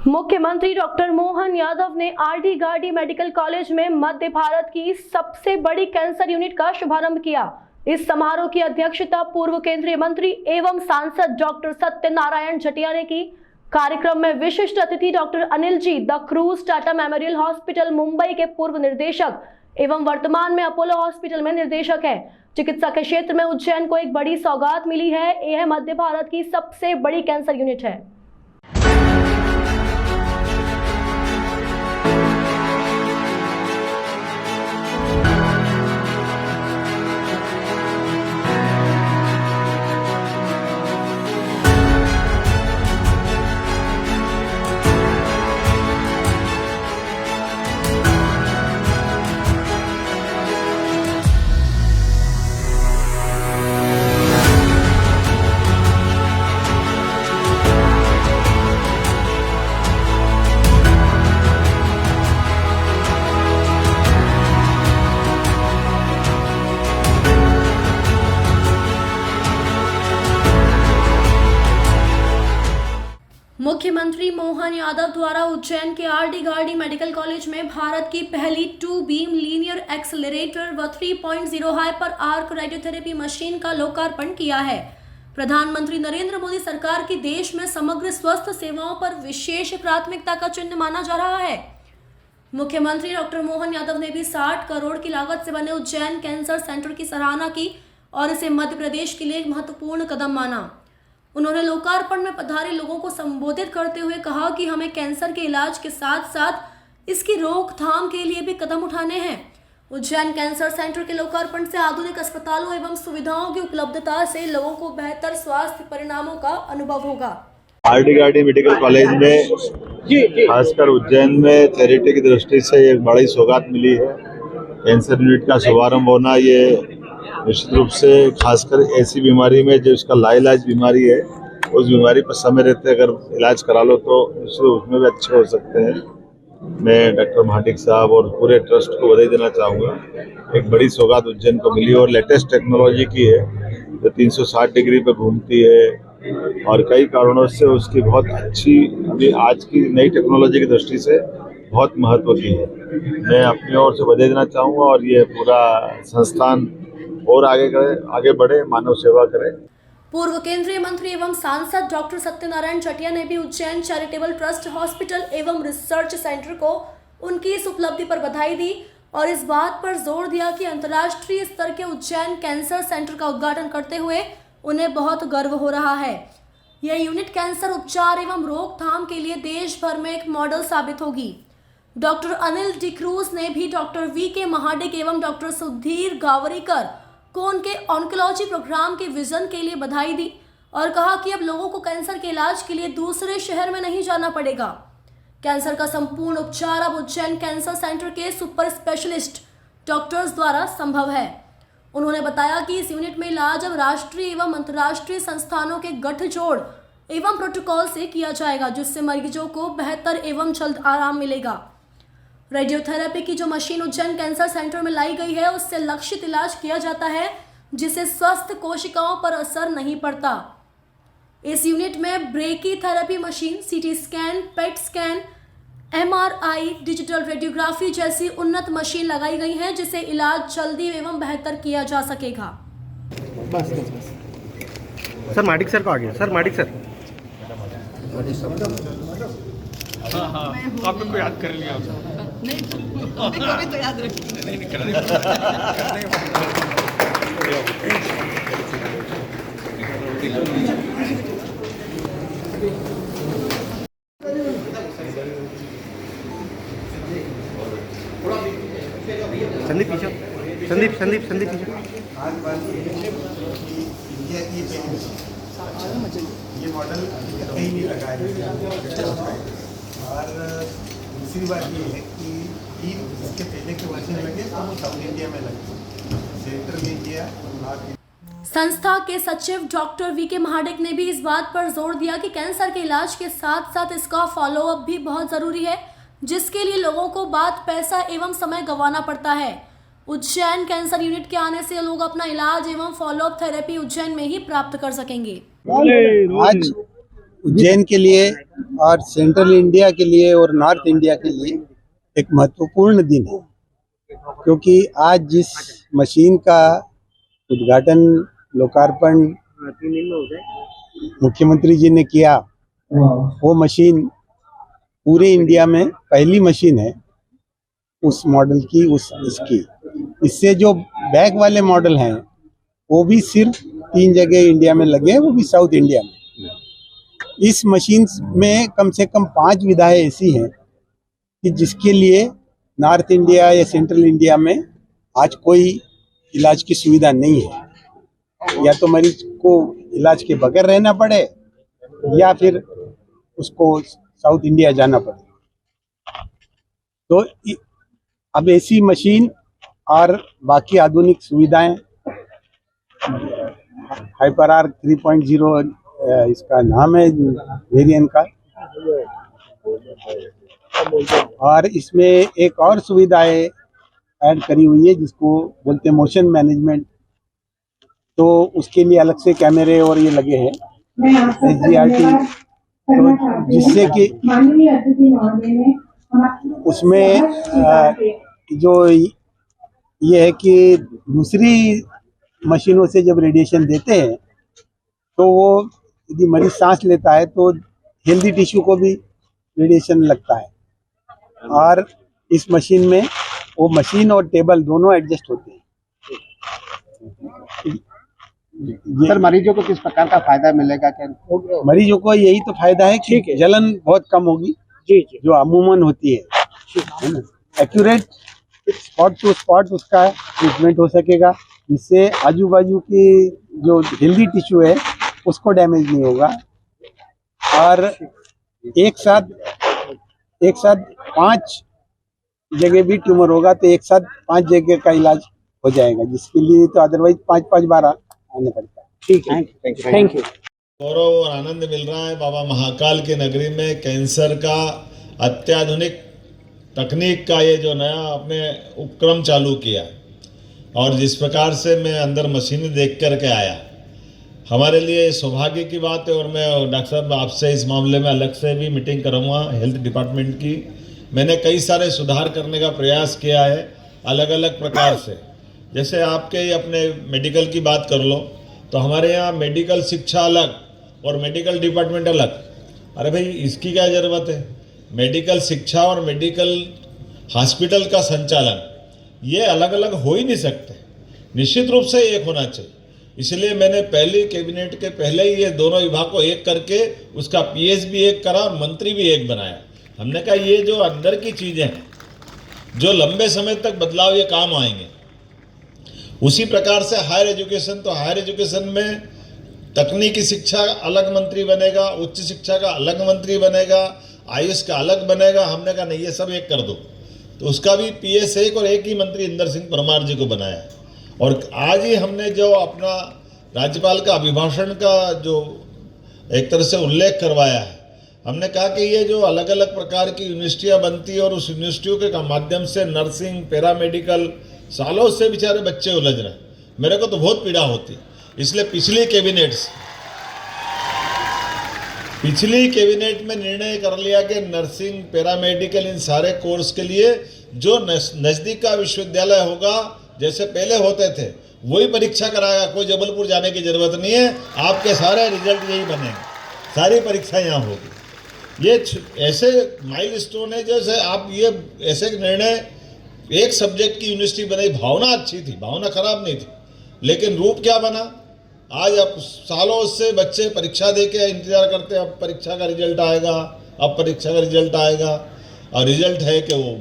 मुख्यमंत्री डॉक्टर मोहन यादव ने RD Gardi medical college में मध्य भारत की सबसे बड़ी कैंसर यूनिट का शुभारंभ किया। इस समारोह की अध्यक्षता पूर्व केंद्रीय मंत्री एवं सांसद डॉक्टर सत्यनारायण जटिया ने की। कार्यक्रम में विशिष्ट अतिथि doctor Anil ji D'Cruz Tata memorial hospital Mumbai के पूर्व निर्देशक एवं वर्तमान में अपोलो हॉस्पिटल में निर्देशक है। चिकित्सा के क्षेत्र में उज्जैन को एक बड़ी सौगात मिली है। यह मध्य भारत की सबसे बड़ी कैंसर यूनिट है। मुख्यमंत्री मोहन यादव द्वारा उज्जैन के आरडी गार्डी मेडिकल कॉलेज में भारत की पहली 2 बीम लीनियर एक्सेलरेटर व 3.0 हाइपर आर्क रेडियोथेरेपी मशीन का लोकार्पण किया है। प्रधानमंत्री नरेंद्र मोदी सरकार की देश में समग्र स्वास्थ्य सेवाओं पर विशेष प्राथमिकता का चिन्ह माना जा रहा है। मुख्यमंत्री डॉक्टर मोहन यादव ने भी 60 करोड़ की लागत से बने उज्जैन कैंसर सेंटर की सराहना की और इसे मध्य प्रदेश के लिए एक महत्वपूर्ण कदम माना। उन्होंने लोकार्पण में पधारे लोगों को संबोधित करते हुए कहा कि हमें कैंसर के इलाज के साथ साथ इसकी रोकथाम के लिए भी कदम उठाने हैं। उज्जैन कैंसर सेंटर के लोकार्पण से आधुनिक अस्पतालों एवं सुविधाओं की उपलब्धता से लोगों को बेहतर स्वास्थ्य परिणामों का अनुभव होगा। आरडी गार्डी मेडिकल कॉलेज में खासकर उज्जैन में थेरेपी की दृष्टि से एक बड़ी सौगात मिली है। कैंसर यूनिट का शुभारंभ होना ये निश्चित रूप से खासकर ऐसी बीमारी में जो इसका लाइलाज बीमारी है, उस बीमारी पर समय रहते अगर इलाज करा लो तो उसमें भी अच्छे हो सकते हैं। मैं डॉक्टर महाडिक साहब और पूरे ट्रस्ट को बधाई देना चाहूँगा। एक बड़ी सौगात उज्जैन को मिली और लेटेस्ट टेक्नोलॉजी की है जो 360 डिग्री पे घूमती है और कई कारणों से उसकी बहुत अच्छी अभी आज की नई टेक्नोलॉजी की दृष्टि से बहुत महत्व की है। मैं अपनी ओर से बधाई देना चाहूँगा और ये पूरा संस्थान और आगे बढ़े, मानव सेवा करे। पूर्व केंद्रीय मंत्री एवं सांसद डॉक्टर सत्यनारायण जटिया ने भी उज्जैन चैरिटेबल ट्रस्ट हॉस्पिटल एवं रिसर्च सेंटर को उनकी इस उपलब्धि पर बधाई दी और इस बात पर जोर दिया कि अंतर्राष्ट्रीय स्तर के उज्जैन कैंसर सेंटर का उद्घाटन करते हुए उन्हें बहुत गर्व हो रहा है। यह यूनिट कैंसर उपचार एवं रोकथाम के लिए देश भर में एक मॉडल साबित होगी। डॉक्टर अनिल डी क्रूज ने भी डॉक्टर वी.के. महाडिक एवं डॉक्टर सुधीर गावरीकर को उनके ऑन्कोलॉजी प्रोग्राम के विजन के लिए बधाई दी और कहा कि अब लोगों को कैंसर के इलाज के लिए दूसरे शहर में नहीं जाना पड़ेगा। कैंसर का संपूर्ण उपचार अब उज्जैन कैंसर सेंटर के सुपर स्पेशलिस्ट डॉक्टर्स द्वारा संभव है। उन्होंने बताया कि इस यूनिट में इलाज अब राष्ट्रीय एवं अंतर्राष्ट्रीय संस्थानों के गठजोड़ एवं प्रोटोकॉल से किया जाएगा, जिससे मरीजों को बेहतर एवं जल्द आराम मिलेगा। रेडियोथेरेपी की जो मशीन उज्जैन कैंसर सेंटर में लाई गई है उससे लक्षित इलाज किया जाता है जिससे स्वस्थ कोशिकाओं पर असर नहीं पड़ता। इस यूनिट में brachytherapy machine, CT scan, PET scan, MRI, digital radiography जैसी उन्नत मशीन लगाई गई हैं जिससे इलाज जल्दी एवं बेहतर किया जा सकेगा। बस सर माडिक सर को आ गया। सर माडिक सर हाँ आपने को याद कर लिया नहीं कभी तो याद रखिए। नहीं कर संदीप पीछे, संदीप पीछे। ये मॉडल कहीं नहीं लगा है और दूसरी बात ये है कि इसके पहले के वर्षन लगे तो वो साउथ इंडिया में लगे, सेंट्रल इंडिया नॉर्थ। संस्था के सचिव डॉक्टर वी.के. महाडिक ने भी इस बात पर जोर दिया कि कैंसर के इलाज के साथ साथ इसका फॉलोअप भी बहुत जरूरी है, जिसके लिए लोगों को बात पैसा एवं समय गंवाना पड़ता है। उज्जैन कैंसर यूनिट के आने से लोग अपना इलाज एवं फॉलोअप थेरेपी उज्जैन में ही प्राप्त कर सकेंगे। आज उज्जैन के लिए और सेंट्रल इंडिया के लिए और नॉर्थ इंडिया के लिए एक महत्वपूर्ण दिन है, क्योंकि आज जिस मशीन का उद्घाटन लोकार्पण मुख्यमंत्री जी ने किया, वो मशीन पूरे इंडिया में पहली मशीन है उस मॉडल की, इसकी। इससे जो बैक वाले मॉडल हैं वो भी सिर्फ 3 जगह इंडिया में लगे हैं, वो भी साउथ इंडिया में। इस मशीन में कम से कम 5 विधाएं ऐसी हैं कि जिसके लिए नॉर्थ इंडिया या सेंट्रल इंडिया में आज कोई इलाज की सुविधा नहीं है। या तो मरीज को इलाज के बगैर रहना पड़े या फिर उसको साउथ इंडिया जाना पड़े। तो अब ऐसी मशीन और बाकी आधुनिक सुविधाएं, हाइपर आर 3.0 इसका नाम है वेरिएंट का, और इसमें एक और सुविधाएं ऐड करी हुई है जिसको बोलते हैं मोशन मैनेजमेंट। तो उसके लिए अलग से कैमरे और ये लगे हैं SGRT, तो जिससे कि उसमें जो ये है कि दूसरी मशीनों से जब रेडिएशन देते हैं तो वो यदि मरीज सांस लेता है तो हेल्दी टिश्यू को भी रेडिएशन लगता है, और इस मशीन में वो मशीन और टेबल दोनों एडजस्ट होते हैं। सर, मरीजों को किस प्रकार का फायदा मिलेगा? क्या मरीजों को यही तो फायदा है कि जलन बहुत कम होगी, जो अमूमन होती है ना। एक्यूरेट स्पॉट टू स्पॉट उसका ट्रीटमेंट हो सकेगा, जिससे आजू बाजू की जो हेल्दी टिश्यू है उसको डैमेज नहीं होगा। और एक साथ 5 जगह भी ट्यूमर होगा तो एक साथ 5 जगह का इलाज हो जाएगा, जिसके लिए तो अदरवाइज 5 बार आने पड़ता है। ठीक है, थैंक यू। गौरव और आनंद मिल रहा है बाबा महाकाल की नगरी में कैंसर का अत्याधुनिक तकनीक का ये जो नया आपने उपक्रम चालू किया, और जिस प्रकार से मैं अंदर मशीनें देख करके आया, हमारे लिए सौभाग्य की बात है। और मैं डॉक्टर साहब आपसे इस मामले में अलग से भी मीटिंग करूँगा हेल्थ डिपार्टमेंट की। मैंने कई सारे सुधार करने का प्रयास किया है अलग अलग प्रकार से। जैसे आपके अपने मेडिकल की बात कर लो तो हमारे यहाँ मेडिकल शिक्षा अलग और मेडिकल डिपार्टमेंट अलग। अरे भाई, इसकी क्या ज़रूरत है? मेडिकल शिक्षा और मेडिकल हॉस्पिटल का संचालन ये अलग अलग हो ही नहीं सकते, निश्चित रूप से एक होना चाहिए। इसलिए मैंने पहली कैबिनेट के पहले ही ये दोनों विभाग को एक करके उसका PS भी एक करा और मंत्री भी एक बनाया। हमने कहा ये जो अंदर की चीज़ें हैं जो लंबे समय तक बदलाव ये काम आएंगे। उसी प्रकार से हायर एजुकेशन, तो हायर एजुकेशन में तकनीकी शिक्षा अलग मंत्री बनेगा, उच्च शिक्षा का अलग मंत्री बनेगा, आयुष का अलग बनेगा। हमने कहा नहीं, ये सब एक कर दो, तो उसका भी PS एक और एक ही मंत्री इंदर सिंह परमार जी को बनाया। और आज ही हमने जो अपना राज्यपाल का अभिभाषण का जो एक तरह से उल्लेख करवाया है, हमने कहा कि ये जो अलग अलग प्रकार की यूनिवर्सिटियाँ बनती है और उस यूनिवर्सिटियों के माध्यम से नर्सिंग, पैरामेडिकल, सालों से बेचारे बच्चे उलझ रहे हैं। मेरे को तो बहुत पीड़ा होती। इसलिए पिछली कैबिनेट में निर्णय कर लिया कि नर्सिंग, पैरामेडिकल, इन सारे कोर्स के लिए जो नज़दीक का विश्वविद्यालय होगा, जैसे पहले होते थे, वही परीक्षा कराएगा। कोई जबलपुर जाने की ज़रूरत नहीं है, आपके सारे रिजल्ट यही बनेंगे, सारी परीक्षा यहाँ होगी। ये ऐसे माइलस्टोन है, जैसे आप ये ऐसे निर्णय, एक सब्जेक्ट की यूनिवर्सिटी बनाई, भावना अच्छी थी, भावना खराब नहीं थी, लेकिन रूप क्या बना? आज अब सालों से बच्चे परीक्षा दे के इंतजार करते हैं, अब परीक्षा का रिजल्ट आएगा, अब परीक्षा का रिजल्ट आएगा, और रिजल्ट है कि वो